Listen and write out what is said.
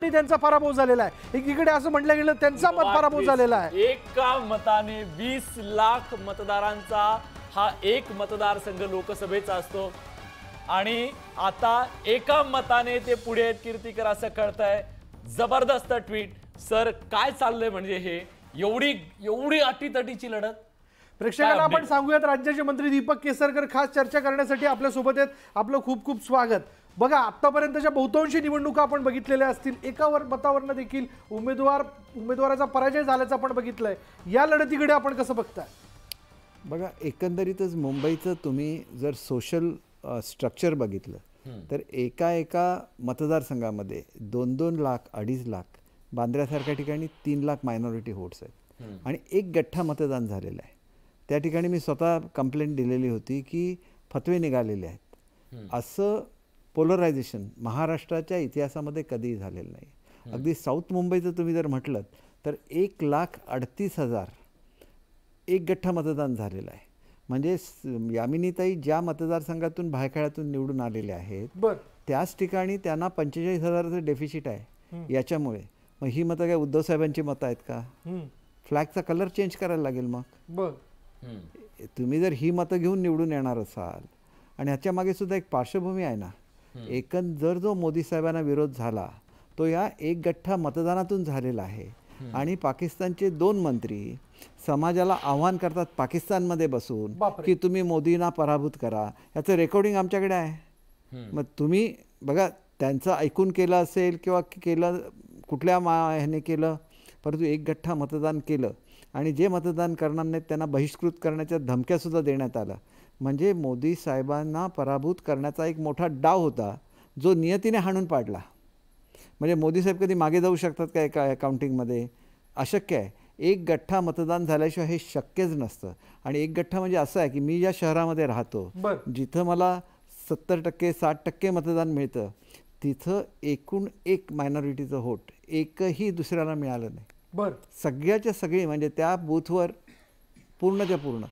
त्यांचा पराभव झालेला आहे। एकीकडे असं म्हटलं गेलं त्यांचा मत पराभव झालेला आहे। एका मताने 20 लाख मतदारांचा हा एक मतदारसंघ लोकसभेचा असतो आणि आता एका मताने ते पुढे आहेत कीर्तिकर असं कळतंय। जबरदस्त ट्वीट सर, काय चाललंय म्हणजे हे एवढी एवढी अटीतटीची लढत। प्रेक्षकांना आपण सांगूयात, राज्याचे मंत्री दीपक केसरकर खास चर्चा करण्यासाठी आपल्या सोबत आहेत। आपलं खूप खूप स्वागत। बघा, आतापर्यंतच्या बहुतांशी निवडणुका आपण बघितलेल्या असतील, एका मतावरनं देखील उमेदवाराचा पराजय झाल्याचं आपण बघितलंय। या लढतीकडे आपण कसं बघताय? बघा, एकंदरीतच मुंबईचं तुम्ही जर सोशल स्ट्रक्चर बघितलं तर एका मतदारसंघामध्ये 2-2 लाख 2.5 लाख, बांद्र्यासारख्या ठिकाणी 3 लाख मायनॉरिटी व्होट्स आहेत आणि एक गठ्ठा मतदान झालेलं आहे। त्या ठिकाणी मी स्वतः कंप्लेंट दिलेली होती की फतवे निघालेले आहेत। असं पोलरायझेशन महाराष्ट्राच्या इतिहासामध्ये कधीही झालेलं नाही। अगदी साऊथ मुंबईचं तुम्ही जर म्हटलं तर 1,38,000 एक गठ्ठा मतदान झालेलं आहे। म्हणजे यामिनीताई ज्या मतदारसंघातून भायखळ्यातून निवडून आलेले आहेत त्याच ठिकाणी त्यांना 45,000चं डेफिसिट आहे। याच्यामुळे मग ही मतं काय उद्धव साहेबांची मतं आहेत का? फ्लॅगचा कलर चेंज करायला लागेल। मग तुम्ही जर ही मतं घेऊन निवडून येणार असाल, आणि ह्याच्या मागे सुद्धा एक पार्श्वभूमी आहे ना, जर जो मोदी साहेबांना विरोध झाला तो या एक गठ्ठा मतदानातून झालेला आहे। आणि पाकिस्तानचे 2 मंत्री समाजाला आव्हान करतात पाकिस्तानमध्ये बसून की तुम्ही मोदींना पराभूत करा। याचं रेकॉर्डिंग आमच्याकडे आहे। मग तुम्ही बघा, त्यांचं ऐकून केलं असेल किंवा केलं कुठल्या ह्याने केलं, परंतु एक गठ्ठा मतदान केलं आणि जे मतदान करणार नाहीत त्यांना बहिष्कृत करण्याच्या धमक्यासुद्धा देण्यात आल्या। म्हणजे मोदी साहेबांना पराभूत करण्याचा एक मोठा डाव होता जो नियतीने हाणून पाडला। म्हणजे मोदी साहेब कधी मागे जाऊ शकतात का एका काउंटिंगमध्ये? अशक्य आहे। एक गठ्ठा मतदान झाल्याशिवाय हे शक्यच नसतं। आणि एक गठ्ठा म्हणजे असं आहे की मी ज्या शहरामध्ये राहतो, जिथं मला 70% 60% मतदान मिळतं, तिथं एकूण एक मायनॉरिटीचं व्होट एकही दुसऱ्याला मिळालं नाही। सगळ्याच्या सगळी म्हणजे त्या बूथवर पूर्णच्या पूर्ण